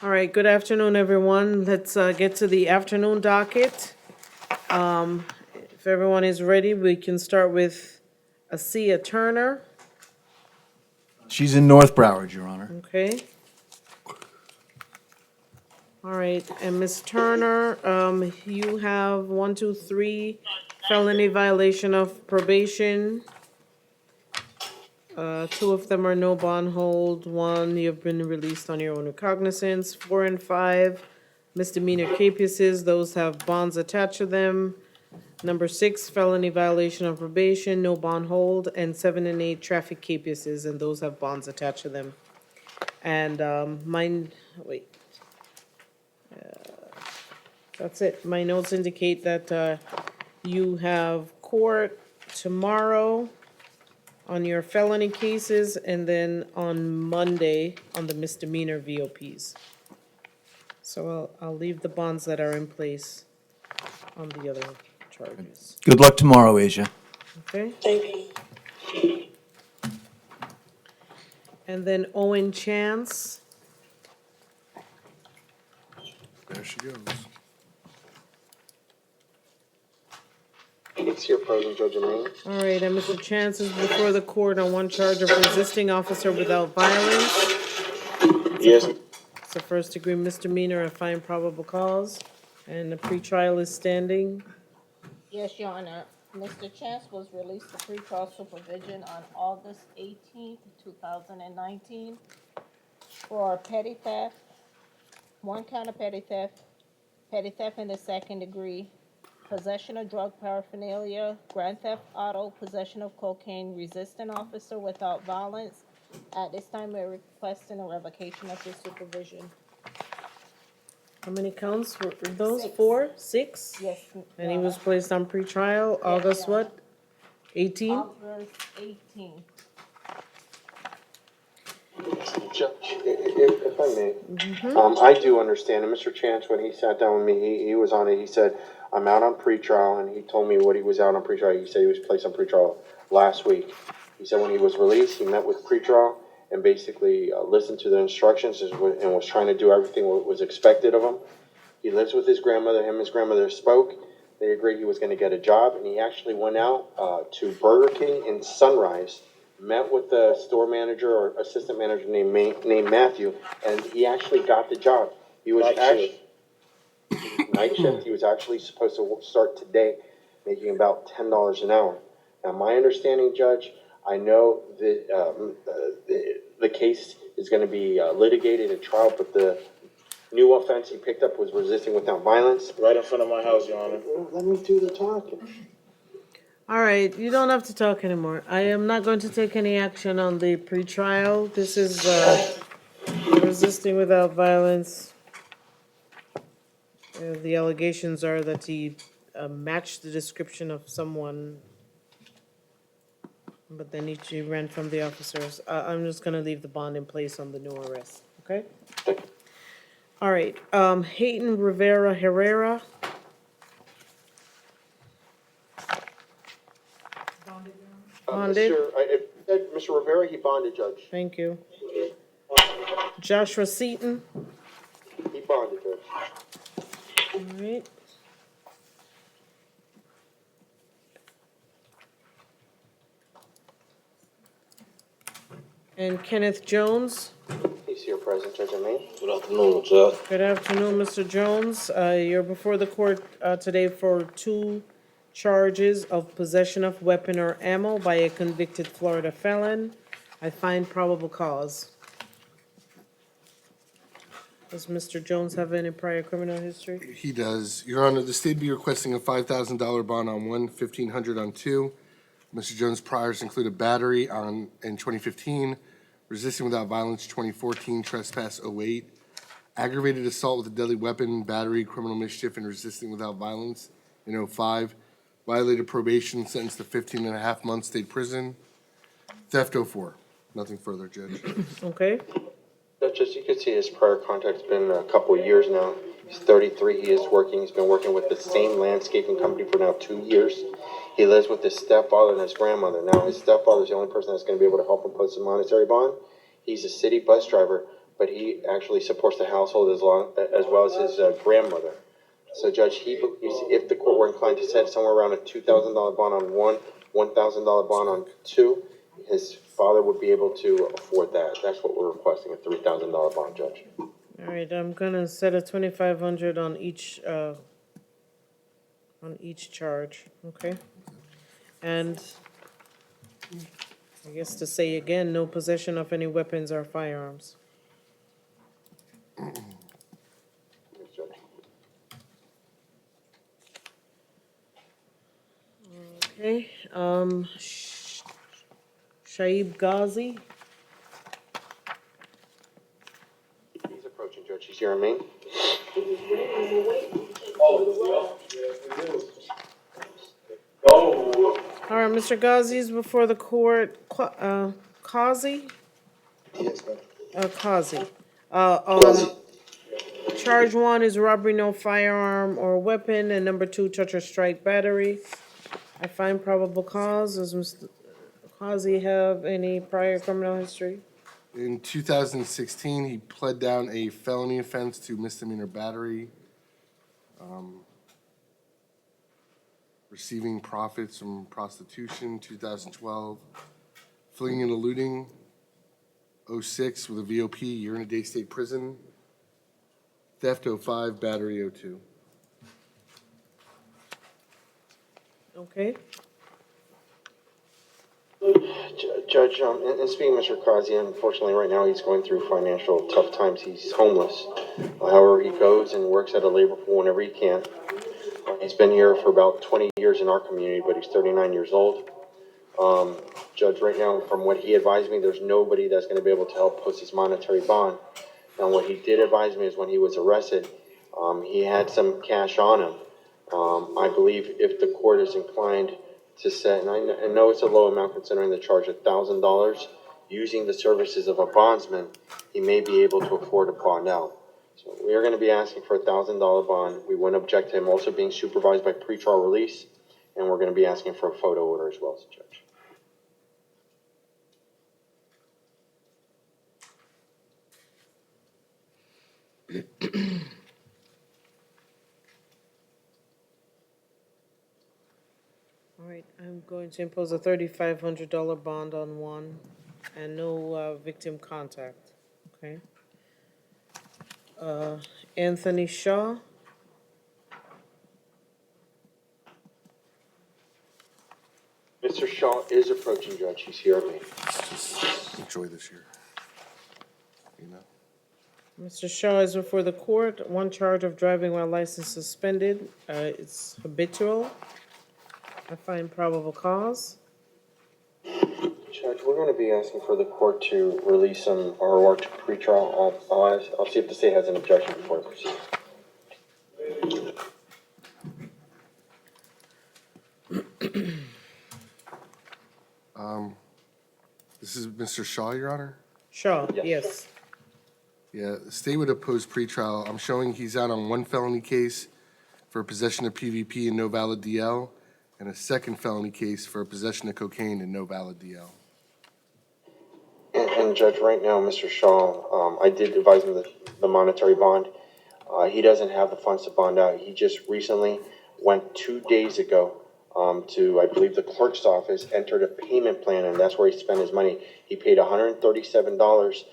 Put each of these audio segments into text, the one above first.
All right, good afternoon, everyone. Let's get to the afternoon docket. If everyone is ready, we can start with Asia Turner, She's in North Broward, Your Honor. okay? All right, and Ms. Turner, you have 1, 2, 3 felony violation of probation. Two of them are no bond hold. One, you've been released on your own recognizance. 4 and 5 misdemeanor capuses. Those have bonds attached to them. Number 6, felony violation of probation, no bond hold, and 7 and 8 traffic capuses, and those have bonds attached to them. And that's it. My notes indicate that you have court tomorrow on your felony cases, and then on Monday on the misdemeanor VOPs. So I'll leave the bonds that are in place on the other charges, Good luck tomorrow, Asia. okay? And then Owen Chance, There she goes. It's your present, Judge Elaine. all right, and Mr. Chance is before the court on one charge of resisting officer without violence. Yes. It's a first-degree misdemeanor, a fine probable cause, and the pretrial is standing. Yes, Your Honor. Mr. Chance was released to pretrial supervision on August 18th, 2019 for petty theft, 1 count of petty theft in the second degree, possession of drug paraphernalia, grand theft auto, possession of cocaine, resisting officer without violence. At this time, we're requesting a revocation of his supervision. How many counts were those? 6. 4, 6? Yes. And he Your was Honor. placed on pretrial, August Your Honor. what? 18? August 18th. Judge, if I may, I do understand, and Mr. Chance, when he sat down with me, he was on it, he said, I'm out on pretrial, and he told me what he was out on pretrial. He said he was placed on pretrial last week. He said when he was released, he met with pretrial and basically listened to the instructions and was trying to do everything what was expected of him. He lives with his grandmother. Him and his grandmother spoke. They agreed he was going to get a job, and he actually went out to Burger King in Sunrise, met with the store manager or assistant manager named Matthew, and he actually got the job. He was night shift. He was actually supposed to start today, making about $10 an hour. Now, my understanding, Judge, I know that the case is going to be litigated at trial, but the new offense he picked up was resisting without violence. Right in front of my house, Your Honor. Let me do the talking. All right, you don't have to talk anymore. I am not going to take any action on the pretrial. This is resisting without violence. The allegations are that he matched the description of someone, but then he ran from the officers. I'm just gonna leave the bond in place on the new arrest, okay? All right, Hayden Rivera Herrera. Bonded. Mr. Rivera, he bonded, Judge. Thank you. Joshua Seaton, He bonded, Judge. all right. And Kenneth Jones. He's here present, Judge Elaine. Good afternoon, Judge. Good afternoon, Mr. Jones. You're before the court today for 2 charges of possession of weapon or ammo by a convicted Florida felon. I find probable cause. Does Mr. Jones have any prior criminal history? He does. Your Honor, the state be requesting a $5,000 bond on 1, $1,500 on 2. Mr. Jones' priors include a battery in 2015, resisting without violence 2014, trespass 08, aggravated assault with a deadly weapon, battery, criminal mischief, and resisting without violence in 05, violated probation, sentenced to 15 and a half months state prison, theft 04. Nothing further, Judge. Okay, Judge, as you can see, his prior contact's been a couple of years now. He's 33. He's been working with the same landscaping company for now 2 years. He lives with his stepfather and his grandmother. Now, his stepfather's the only person that's going to be able to help him post a monetary bond. He's a city bus driver but he actually supports the household as well as his grandmother. So Judge, he believes if the court were inclined to set somewhere around a $2,000 bond on one, $1,000 bond on two, his father would be able to afford that. That's what we're requesting, a $3,000 bond, Judge. All right, I'm gonna set a 2,500 on each charge, okay? And I guess to say again, no possession of any weapons or firearms. Yes, Judge. Okay, Shaib Ghazi, He's approaching, Judge. He's here in Maine. all right, Mr. Ghazi is before the court, Kazi? Yes, ma'am. Kazi. Charge one is robbery, no firearm or weapon, and number two, touch or strike battery. I find probable cause. Does Mr. Kazi have any prior criminal history? In 2016, he pled down a felony offense to misdemeanor battery, receiving profits from prostitution, 2012, fleeing and eluding, 06 with a VOP, year in a day state prison, theft, 05, battery, 02. Okay, Judge, and speaking of Mr. Kazi, unfortunately, right now he's going through financial tough times. He's homeless. However, he goes and works at a labor pool whenever he can. He's been here for about 20 years in our community, but he's 39 years old. Judge, right now, from what he advised me, there's nobody that's going to be able to help post his monetary bond. Now, what he did advise me is when he was arrested, he had some cash on him. I believe if the court is inclined to set, and I know it's a low amount considering the charge of $1,000, using the services of a bondsman, he may be able to afford a bond out. So we are going to be asking for a $1,000 bond. We wouldn't object to him also being supervised by pretrial release, and we're going to be asking for a photo order as well, Judge. all right, I'm going to impose a $3,500 bond on one and no victim contact, okay? Anthony Shaw, Mr. Shaw is approaching, Judge. He's here at me. Just enjoy this year. You know? Mr. Shaw is before the court, one charge of driving while license suspended, it's habitual. I find probable cause. Judge, we're going to be asking for the court to release him or to pretrial. I'll see if the state has an objection before I proceed. This is Mr. Shaw, Your Honor? Shaw, Yes. yes. Yeah, the state would oppose pretrial. I'm showing he's out on one felony case for possession of PVP and no valid DL, and a second felony case for possession of cocaine and no valid DL. And Judge, right now, Mr. Shaw, I did advise him the monetary bond. He doesn't have the funds to bond out. He just recently went 2 days ago to, I believe, the clerk's office, entered a payment plan, and that's where he spent his money. He paid $137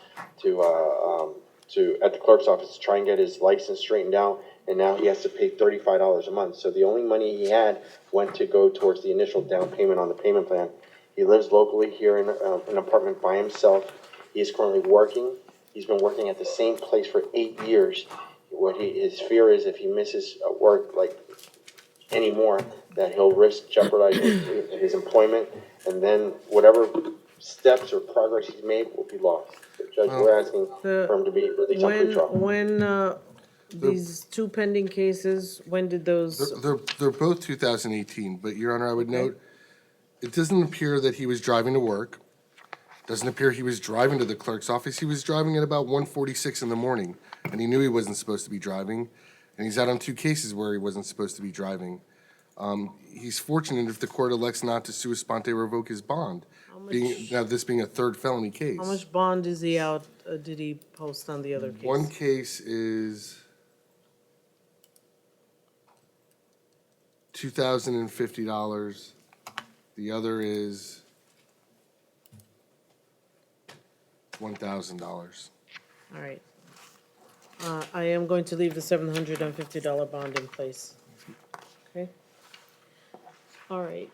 to at the clerk's office to try and get his license straightened out, and now he has to pay $35 a month. So the only money he had went to go towards the initial down payment on the payment plan. He lives locally here in an apartment by himself. He is currently working. He's been working at the same place for 8 years. His fear is if he misses work like anymore, that he'll risk jeopardizing his employment, and then whatever steps or progress he's made will be lost. So, Judge, we're asking for him to be released on pretrial. When these two pending cases, when did those? They're both 2018, but Your Honor, I would note, it doesn't appear that he was driving to work. Doesn't appear he was driving to the clerk's office. He was driving at about 1:46 in the morning, and he knew he wasn't supposed to be driving. And he's out on two cases where he wasn't supposed to be driving. He's fortunate if the court elects not to sua sponte revoke his bond, this being a third felony case. How much bond is he out did he post on the other case? One case is $2,050. The other is $1,000. All right. I am going to leave the $750 bond in place. Okay? All right.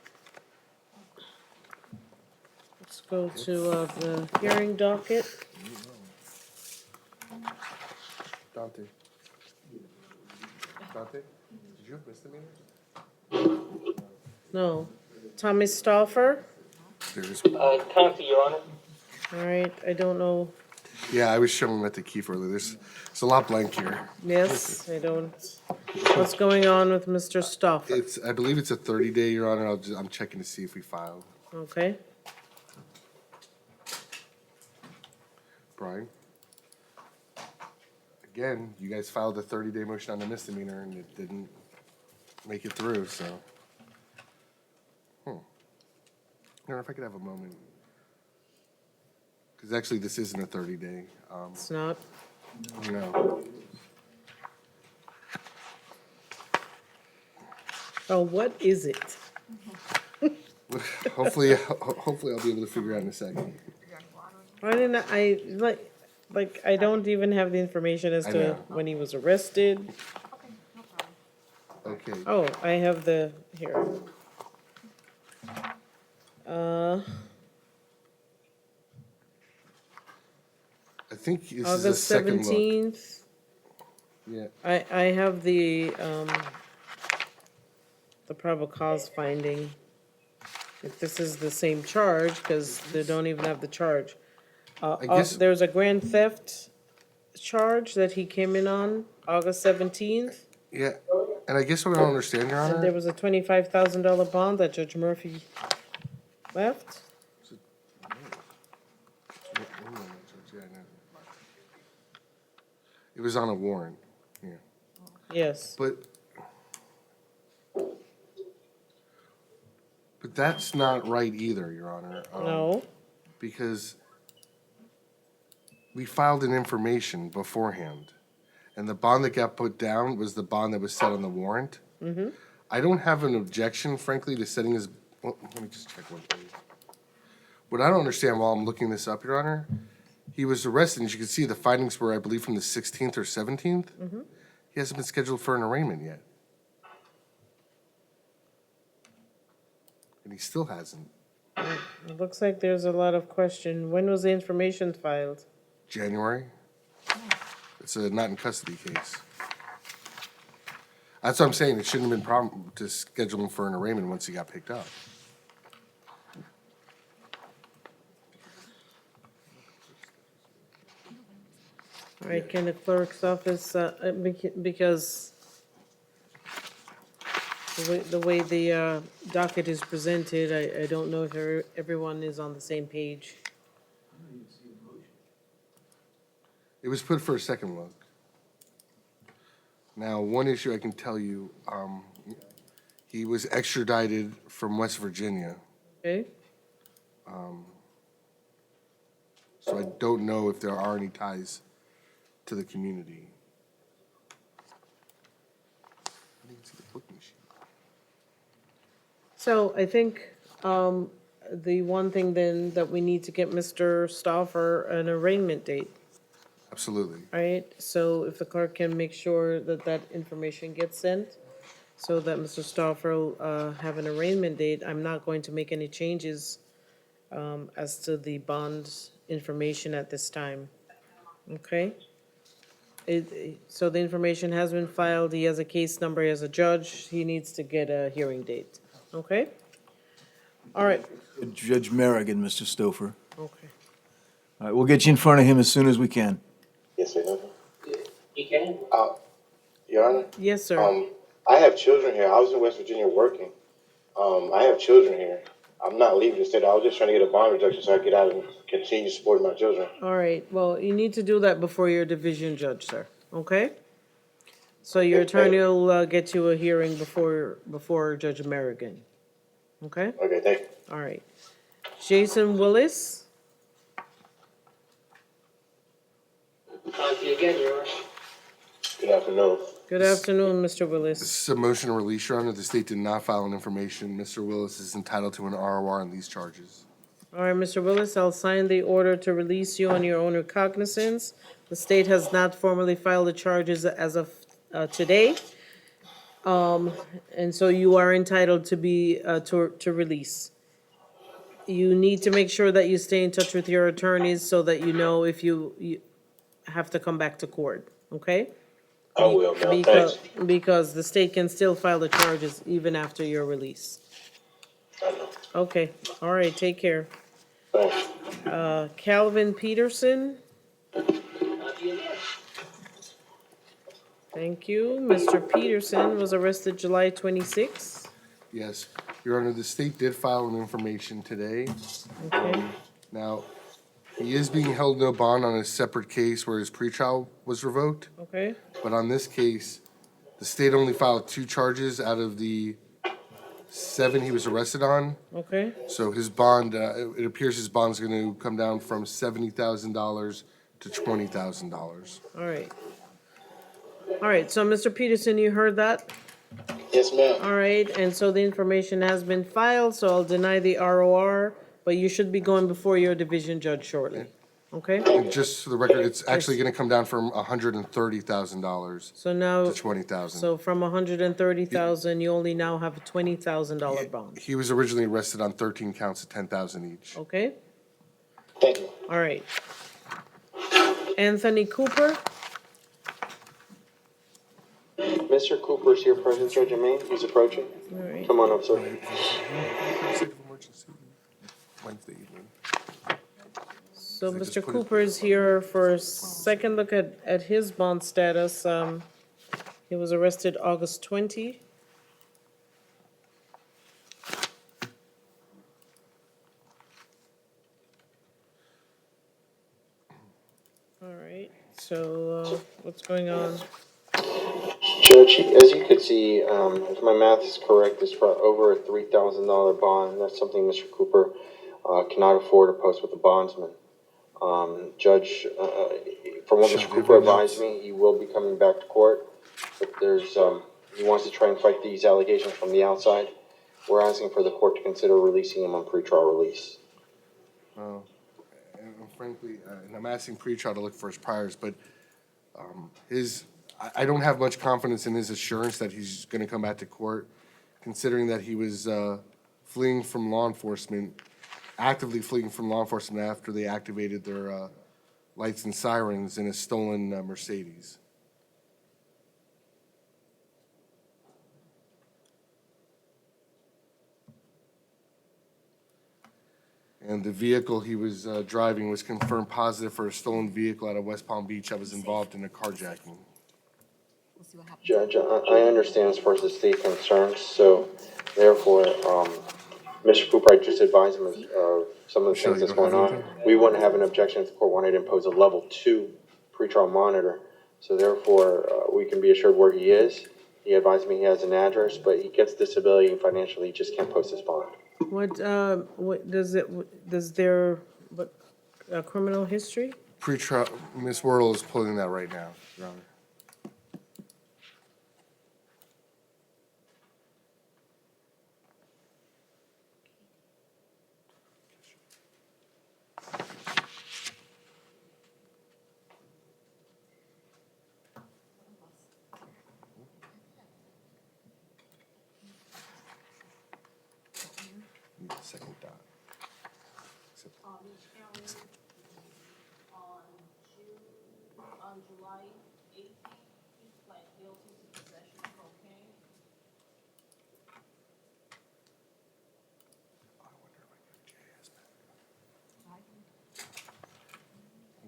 Let's go to the hearing docket. Dante? Dante? Did you have misdemeanors? No. Thomas Stauffer? There's, County, Your Honor. All right, I don't know. yeah, I was showing him at the Kiefer earlier. There's a lot blank here. Yes, I don't. What's going on with Mr. Stauffer? I believe it's a 30-day, Your Honor. I'm checking to see if we filed. Okay, Brian? Again, you guys filed a 30-day motion on the misdemeanor and it didn't make it through, so. I don't know if I could have a moment. Because actually, this isn't a 30-day, it's not. you know. Oh, what is it? Hopefully I'll be able to figure out in a second. Why didn't like, I don't even have the information as I to know. when he was arrested. Okay, Oh, I have the, here. I think this is a August second look. 17th. Yeah, I have the probable cause finding. If this is the same charge, because they don't even have the charge. guess- There's a grand theft charge that he came in on August 17th. yeah, and I guess what I don't understand, Your And there Honor, was a $25,000 bond that Judge Murphy left. it was on a warrant, yeah. Yes. But that's not right either, Your Honor. No. Because we filed an information beforehand, and the bond that got put down was the bond that was set on the warrant. Mm-hmm. I don't have an objection, frankly, to setting his, well, let me just check one thing. What I don't understand while I'm looking this up, Your Honor, he was arrested, and as you can see, the findings were, I believe, from the 16th or 17th. Mm-hmm. He hasn't been scheduled for an arraignment yet. And he still hasn't. It looks like there's a lot of question. When was the information filed? January. It's a not in custody case. That's what I'm saying, it shouldn't have been problem to schedule him for an arraignment once he got picked up. All right, can the clerk's office, because the way the docket is presented, I don't know if everyone is on the same page. It was put for a second look. Now, one issue I can tell you, he was extradited from West Virginia, Okay? so I don't know if there are any ties to the community. I didn't see the booking sheet. So I think the one thing then that we need to get Mr. Stauffer an arraignment date, Absolutely. right? So if the clerk can make sure that that information gets sent, so that Mr. Stauffer will have an arraignment date, I'm not going to make any changes as to the bond information at this time. Okay? So the information has been filed, he has a case number, he has a judge, he needs to get a hearing date. Okay? All right, Judge Merrigan, Mr. Stouffer. okay. All right, we'll get you in front of him as soon as we can. Yes, sir. He can. Your Honor? Yes, sir. I have children here. I was in West Virginia working. I have children here. I'm not leaving the state. I was just trying to get a bond reduction so I could get out and continue supporting my children. All right, well, you need to do that before your division judge, sir, okay? So your attorney will get you a hearing before Judge Merrigan, okay? Okay, thank you. All right. Jason Willis? you again, Your Honor. Good afternoon. Good afternoon, Mr. Willis. This is a motion to release, Your Honor. The state did not file an information. Mr. Willis is entitled to an ROR on these charges. All right, Mr. Willis, I'll sign the order to release you on your own recognizance. The state has not formally filed the charges as of today. And so you are entitled to be, to release. You need to make sure that you stay in touch with your attorneys so that you know if you have to come back to court, okay? I will, ma'am. Because, Thanks. because the state can still file the charges even after your release. I know. Okay, all right, take care. Thanks. Calvin Peterson, thank you. Mr. Peterson was arrested July 26th. Yes, Your Honor, the state did file an information today. Okay, Now, he is being held no bond on a separate case where his pretrial was revoked. okay, But on this case, the state only filed 2 charges out of the 7 he was arrested on. okay. So his bond, it appears his bond's gonna come down from $70,000 to $20,000. All right. All right, so Mr. Peterson, you heard that? Yes, ma'am. All right, and so the information has been filed, so I'll deny the ROR, but you should be going before your division judge shortly, okay? And just for the record, it's actually gonna come down from $130,000 So now, to $20,000. so from 130,000, you only now have a $20,000 bond, He was originally arrested on 13 counts of 10,000 each. okay? Thank you. All right. Anthony Cooper, Mr. Cooper's here present, Judge Jermaine. He's approaching. all right. Come on up, sir. State of emergency, Wednesday evening. So I just Mr. put it- Cooper is here for a second look at his bond status. He was arrested August 20. All right, so, what's going on? Judge, as you could see, if my math is correct, it's for over a $3,000 bond. That's something Mr. Cooper cannot afford to post with the bondsman. Judge, from what Mr. Cooper advised me, he will be coming back to court, but he wants to try and fight these allegations from the outside. We're asking for the court to consider releasing him on pretrial release. And frankly, and I'm asking pretrial to look for his priors, but I don't have much confidence in his assurance that he's gonna come back to court, considering that he was fleeing from law enforcement, actively fleeing from law enforcement after they activated their lights and sirens in a stolen Mercedes. And the vehicle he was driving was confirmed positive for a stolen vehicle out of West Palm Beach that was involved in a carjacking. Judge, I understand as far as the state concerns, so therefore, Mr. Cooper, I just advised him of some of the Sure, things you that's don't going have on. anything? We wouldn't have an objection if the court wanted to impose a level 2 pretrial monitor. So therefore, we can be assured where he is. He advised me he has an address, but he gets disability and financially, he just can't post his bond. What does their, criminal history? Pretrial, Ms. Wordle is pulling that right now, Your Honor. Need a second dot. On July 18th, he pled guilty to possession of cocaine.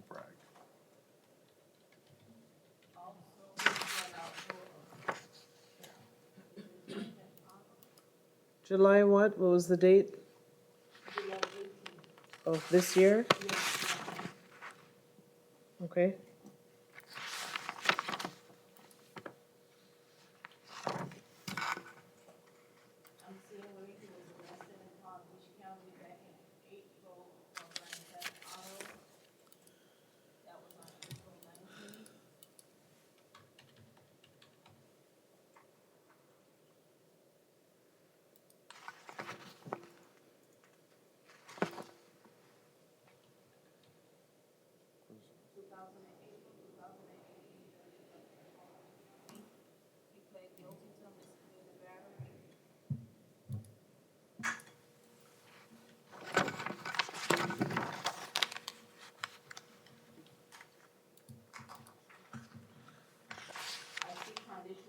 Brag. July what? What was the date? Of this year? Okay. I'm seeing where he was arrested in Palm Beach County back in April of 97 auto. That was on April 19th.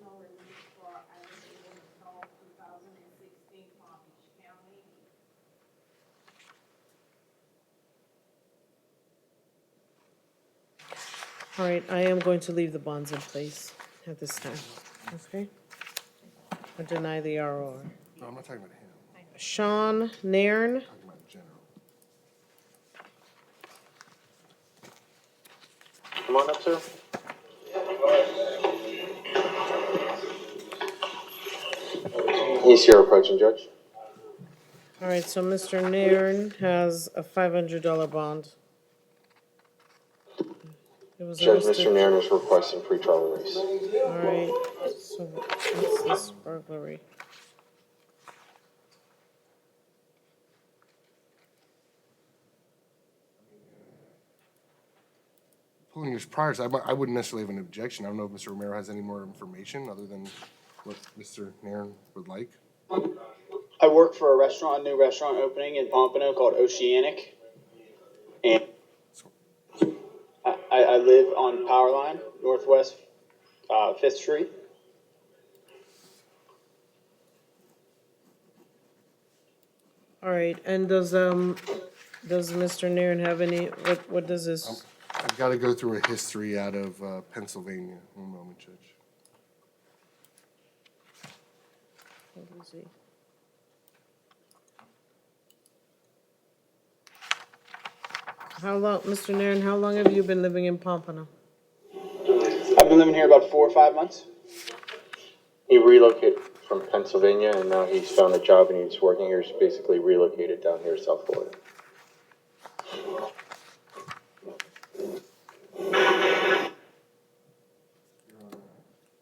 conditional release for aggravated assault, 2016, Palm Beach County. All right, I am going to leave the bonds in place at this time, okay? I deny the ROR. No, I'm not talking about him. Sean Nairn, I'm talking about general. Come on up, sir. He's here approaching, Judge. all right, so Mr. Nairn has a $500 bond. It was Judge, arrested. Mr. Nairn is requesting pretrial release. All right, so what's this burglary? Pulling his priors, I wouldn't necessarily have an objection. I don't know if Mr. Romero has any more information other than what Mr. Nairn would like. I work for a restaurant, a new restaurant opening in Pompano called Oceanic. And I live on Powerline, Northwest 5th Street. All right, and does Mr. Nairn have any, what does this? I've got to go through a history out of Pennsylvania. One moment, Judge. What is he? How long, Mr. Nairn, how long have you been living in Pompano? I've been living here about 4 or 5 months. He relocated from Pennsylvania, and now he's found a job and he's working here. He's basically relocated down here to South Florida.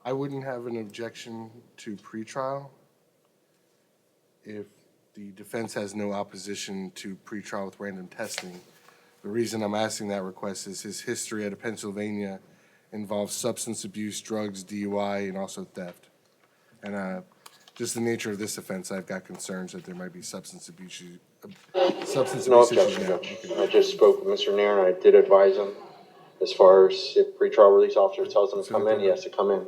I wouldn't have an objection to pretrial if the defense has no opposition to pretrial with random testing. The reason I'm asking that request is his history out of Pennsylvania involves substance abuse, drugs, DUI, and also theft. And just the nature of this offense, I've got concerns that there might be substance abuse No issues. objection, Yeah, Judge. okay. I just spoke with Mr. Nairn. I did advise him as far as if pretrial release officer tells him to come in, he has to come in.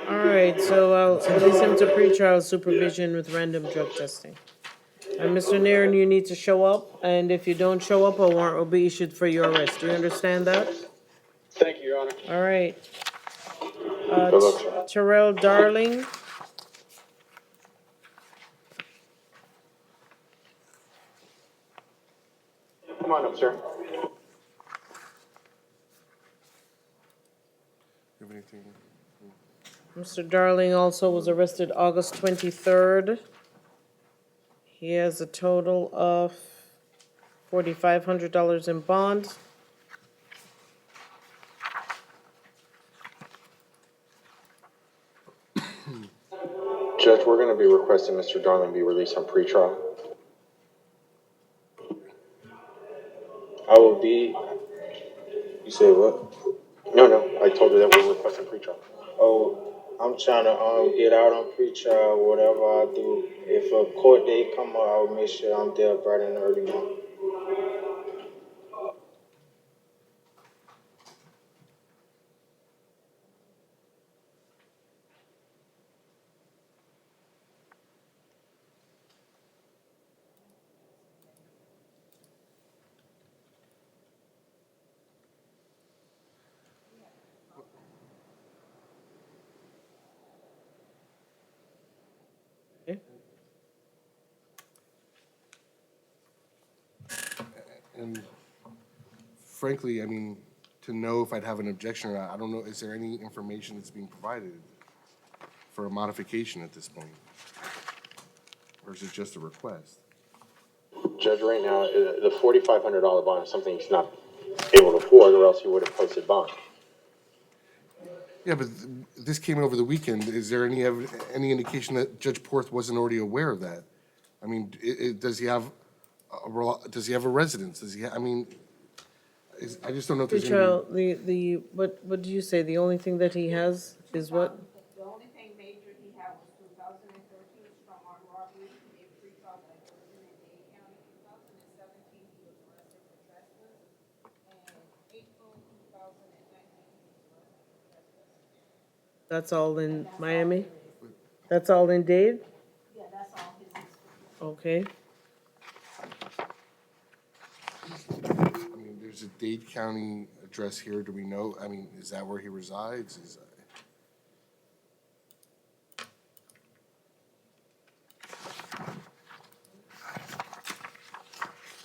All right, so I'll release him to pretrial supervision with random drug testing. And Mr. Nairn, you need to show up, and if you don't show up, a warrant will be issued for your arrest. Do you understand that? Thank you, Your Honor. All right. Good luck, sir. Terrell Darling, Come on up, sir. You have anything? Mr. Darling also was arrested August 23rd. He has a total of $4,500 in bond. Judge, we're gonna be requesting Mr. Darling be released on pretrial. I will be. You said what? No, I told her that we're requesting pretrial. Oh, I'm trying to get out on pretrial. Whatever I do, if a court date come up, I will make sure I'm there bright and early morning. And frankly, I mean, to know if I'd have an objection or not, I don't know, is there any information that's being provided for a modification at this point? Or is it just a request? Judge, right now, the $4,500 bond is something he's not able to afford, or else he would have posted bond. Yeah, but this came over the weekend. Is there any indication that Judge Porth wasn't already aware of that? I mean, does he have a residence? I mean, I just don't know if there's any. Pretrial, what do you say? The only thing that he has is what? The only thing major he had was 2013 strong arm robbery, he gave pretrial diversion in Dade County. 2017, he was arrested for trespass. And April 2019, he was arrested for trespass. That's all in Miami? That's all in Dade? Yeah, that's all his. Okay. I mean, there's a Dade County address here. Do we know, I mean, is that where he resides? Is that?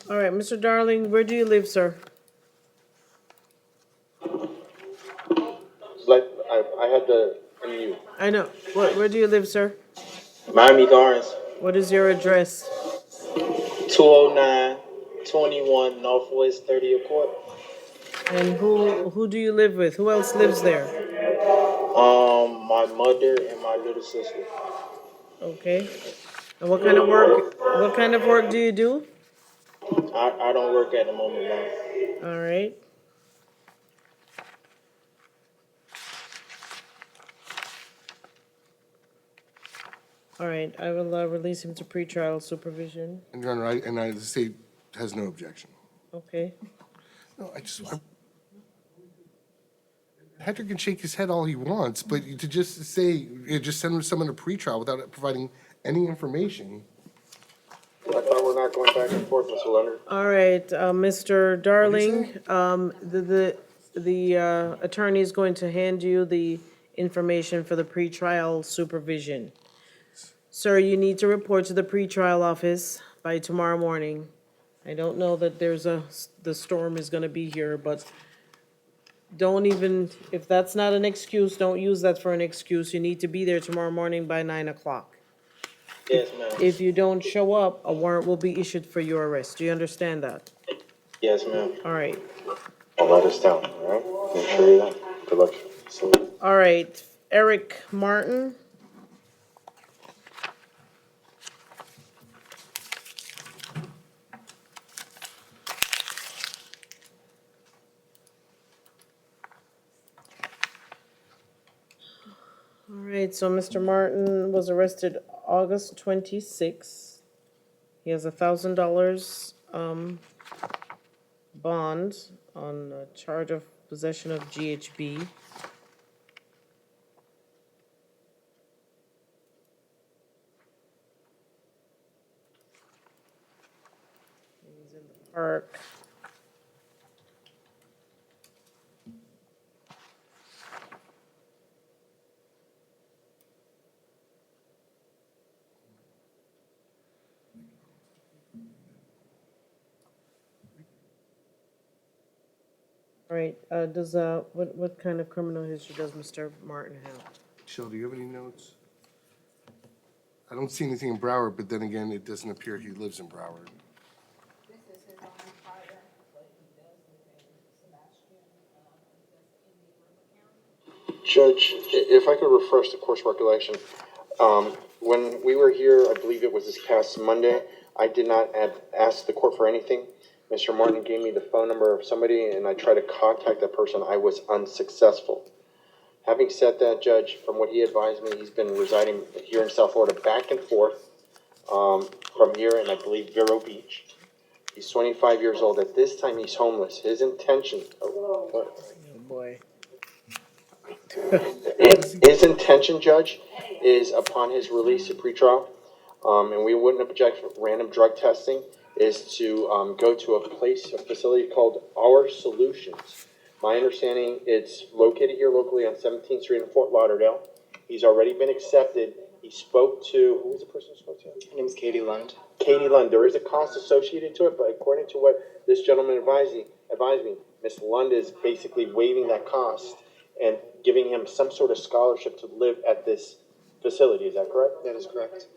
All right, Mr. Darling, where do you live, sir? I had to unmute. I know. Where do you live, sir? Miami Gardens, What is your address? 209, 21 Northwest 30th Court. And who do you live with? Who else lives there? My mother and my little sister. Okay. And what kind of work do you do? I don't work at the moment now. All right. All right, I will release him to pretrial supervision. And Your Honor, the state has no objection. Okay. No, Hector can shake his head all he wants, but to just say, just send someone to pretrial without providing any information. I thought we're not going back and forth, Mr. Leonard. All right, Mr. Darling, say? the attorney is going to hand you the information for the pretrial supervision. Sir, you need to report to the pretrial office by tomorrow morning. I don't know that the storm is gonna be here, but don't even, if that's not an excuse, don't use that for an excuse. You need to be there tomorrow morning by 9 o'clock. Yes, ma'am. If you don't show up, a warrant will be issued for your arrest. Do you understand that? Yes, ma'am. All right. I'll write this down, all right? Make sure you that. Good luck. So, All right, Eric Martin. All right, so Mr. Martin was arrested August 26th. He has $1,000 bond on a charge of possession of GHB. He's in the park. All right, what kind of criminal history does Mr. Martin have? Michelle, do you have any notes? I don't see anything in Broward, but then again, it doesn't appear he lives in Broward. This is his own prior, but he does live in Sebastian, he does in Indian River County. Judge, if I could refresh the course recollection, when we were here, I believe it was this past Monday, I did not ask the court for anything. Mr. Martin gave me the phone number of somebody, and I tried to contact that person. I was unsuccessful. Having said that, Judge, from what he advised me, he's been residing here in South Florida back and forth from here and I believe Vero Beach. He's 25 years old. At this time, he's homeless. His intention, Oh, boy. his intention, Judge, is upon his release to pretrial, and we wouldn't object for random drug testing, is to go to a facility called Our Solutions. My understanding, it's located here locally on 17th Street in Fort Lauderdale. He's already been accepted. He spoke to, who was the person who spoke to him? Her name's Katie Lund. Katie Lund. There is a cost associated to it, but according to what this gentleman advised me, Miss Lund is basically waiving that cost and giving him some sort of scholarship to live at this facility. Is that correct? That is correct.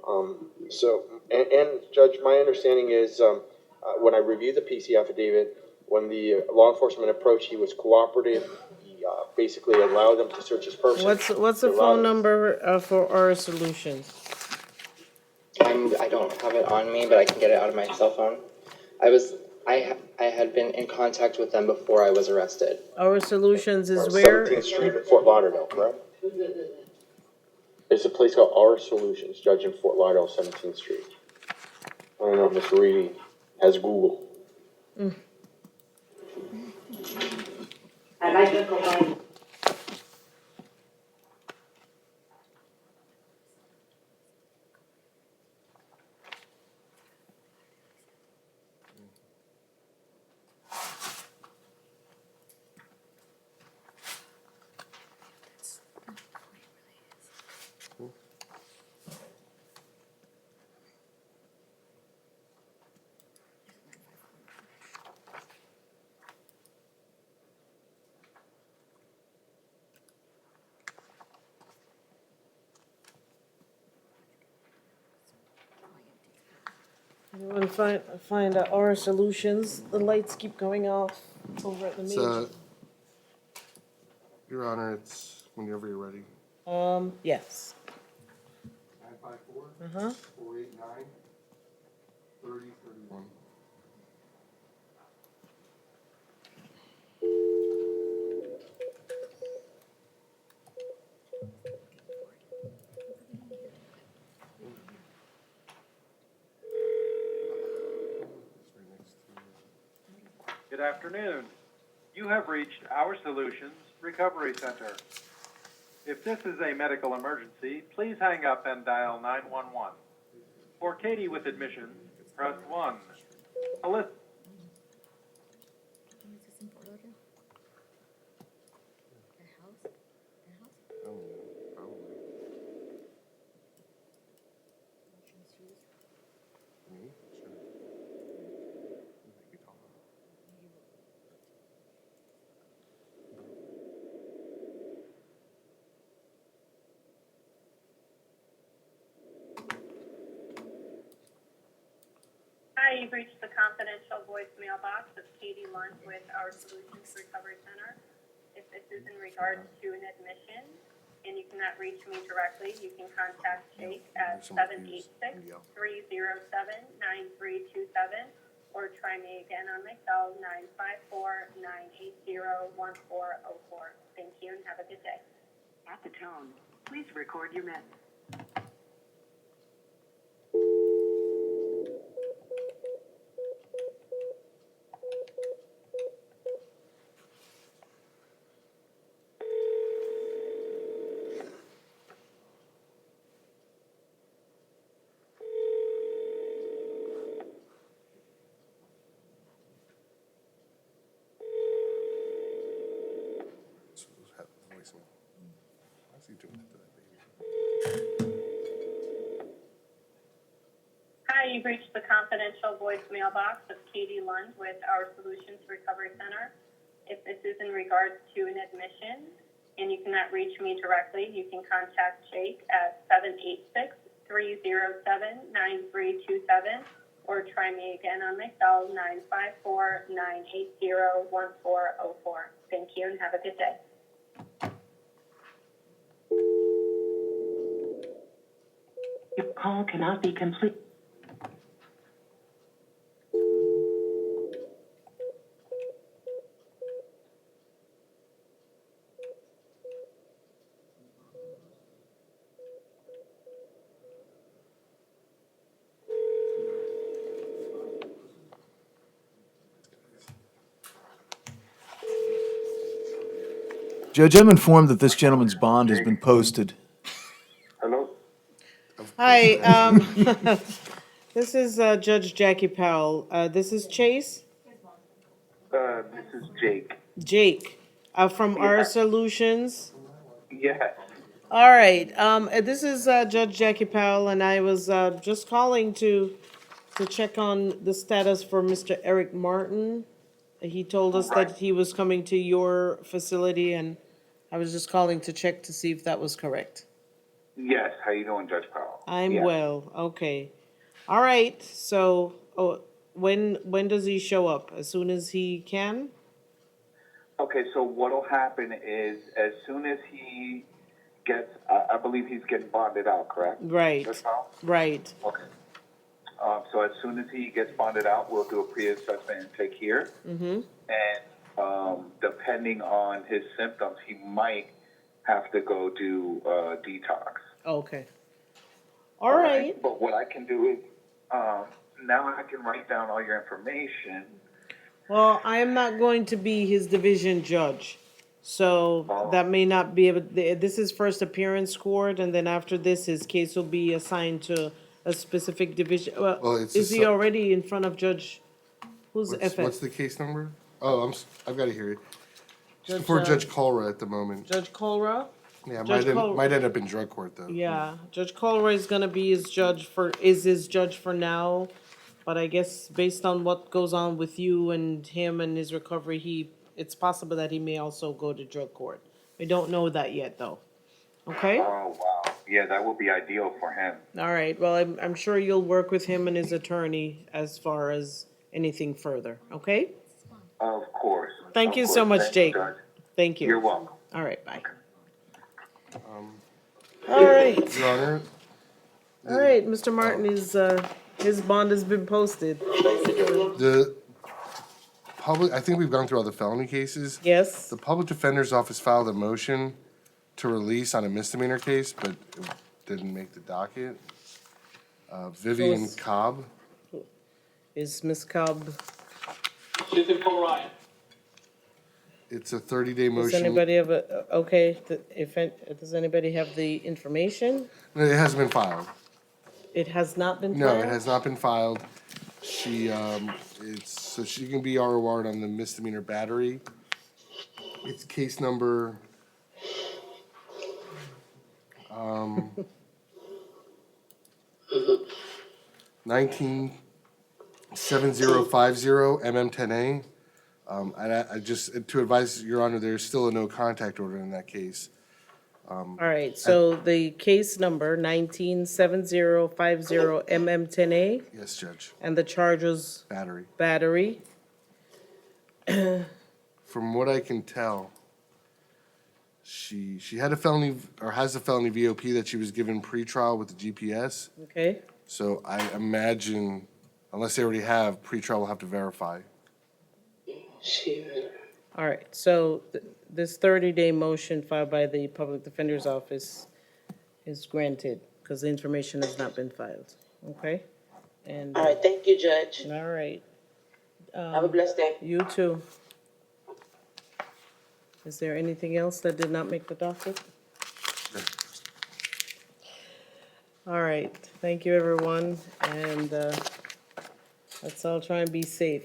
And Judge, my understanding is, when I reviewed the PC affidavit, when the law enforcement approached, he was cooperative. He basically allowed them to search his person. What's the He allowed phone them- number for our solutions? I don't have it on me, but I can get it out of my cell phone. I had been in contact with them before I was arrested. Our solutions is or where? 17th Street in Fort Lauderdale, correct? It's a place called Our Solutions, Judge, in Fort Lauderdale, 17th Street. I don't know if Mr. Reedy has Google. I'd like to provide You wanna find our solutions? The lights keep going off over at the It's, major. Your Honor, it's whenever you're ready. Yes. 954. Uh-huh. 489. 3031. Good afternoon. You have reached Our Solutions Recovery Center. If this is a medical emergency, please hang up and dial 911. For Katie with admissions, press 1. Alyssa. Hi, you've reached the confidential voicemail box of Katie Lund with Our Solutions Recovery Center. If this is in regards to an admission and you cannot reach me directly, you can contact Jake at 786-307-9327 or try me again on my cell 954-980-1404. Thank you and have a good day. At the tone, please record your message. Why is he doing that to that baby? Hi, you've reached the confidential voicemail box of Katie Lund with Our Solutions Recovery Center. If this is in regards to an admission and you cannot reach me directly, you can contact Jake at 786-307-9327 or try me again on my cell 954-980-1404. Thank you and have a good day. Your call cannot be complete. Judge, I'm informed that this gentleman's bond has been posted. Hello? Hi, this is Judge Jackie Powell. This is Chase? This is Jake. Jake, from Our Solutions. Yes. All right, this is Judge Jackie Powell, and I was just calling to check on the status for Mr. Eric Martin. He told us that he was coming to your facility, and I was just calling to check to see if that was correct. Yes. How you doing, Judge Powell? I'm well, okay. All right, so, when does he show up? As soon as he can? Okay, so what'll happen is as soon as he gets, I believe he's getting bonded out, correct? Right, Judge Powell? right. Okay. So as soon as he gets bonded out, we'll do a pre-assessment intake here. Mm-hmm. And depending on his symptoms, he might have to go do detox. Okay. All right. But what I can do is now I can write down all your information. Well, I am not going to be his division judge, so that may not be able, this is first appearance court, and then after this, his case will be assigned to a specific division. Well, it's Is a he already in front of Judge, who's What's FS? the case number? Oh, I've got to hear it. It's Judge, before Judge Colra at the moment. Judge Colra? Yeah, Judge might end up in drug court though. Yeah, Judge Colroy is gonna be his judge for now, but I guess based on what goes on with you and him and his recovery, it's possible that he may also go to drug court. We don't know that yet, though. Okay? Oh, wow. yeah, that will be ideal for him. All right, well, I'm sure you'll work with him and his attorney as far as anything further, okay? Of course. Thank Of you course. so much, Thank Jake. Judge. Thank you. You're welcome. All right, bye. All right, Your Honor, all right, Mr. Martin is, his bond has been posted. the public, I think we've gone through all the felony cases. Yes, The Public Defender's Office filed a motion to release on a misdemeanor case, but it didn't make the docket. Vivian it's- Cobb, is Ms. Cobb, Assistant Paul Ryan. it's a 30-day does motion. anybody have a, okay, does anybody have the information? No, it hasn't been filed. It has not been No, filed? it has not been filed. She, so she can be ROR'd on the misdemeanor battery. It's case number, 197050 MM10A. And I just, to advise Your Honor, there's still a no contact order in that case. All right, so the case number 197050 MM10A Yes, Judge. and the charges Battery. battery. From what I can tell, she had a felony, or has a felony VOP that she was given pretrial with the GPS. Okay, So I imagine, unless they already have, pretrial will have to verify. all right, so this 30-day motion filed by the Public Defender's Office is granted because the information has not been filed, okay? And, All right, thank you, Judge. all right. Have a blessed day. You too. Is there anything else that did not make the docket? All right, thank you, everyone, and let's all try and be safe.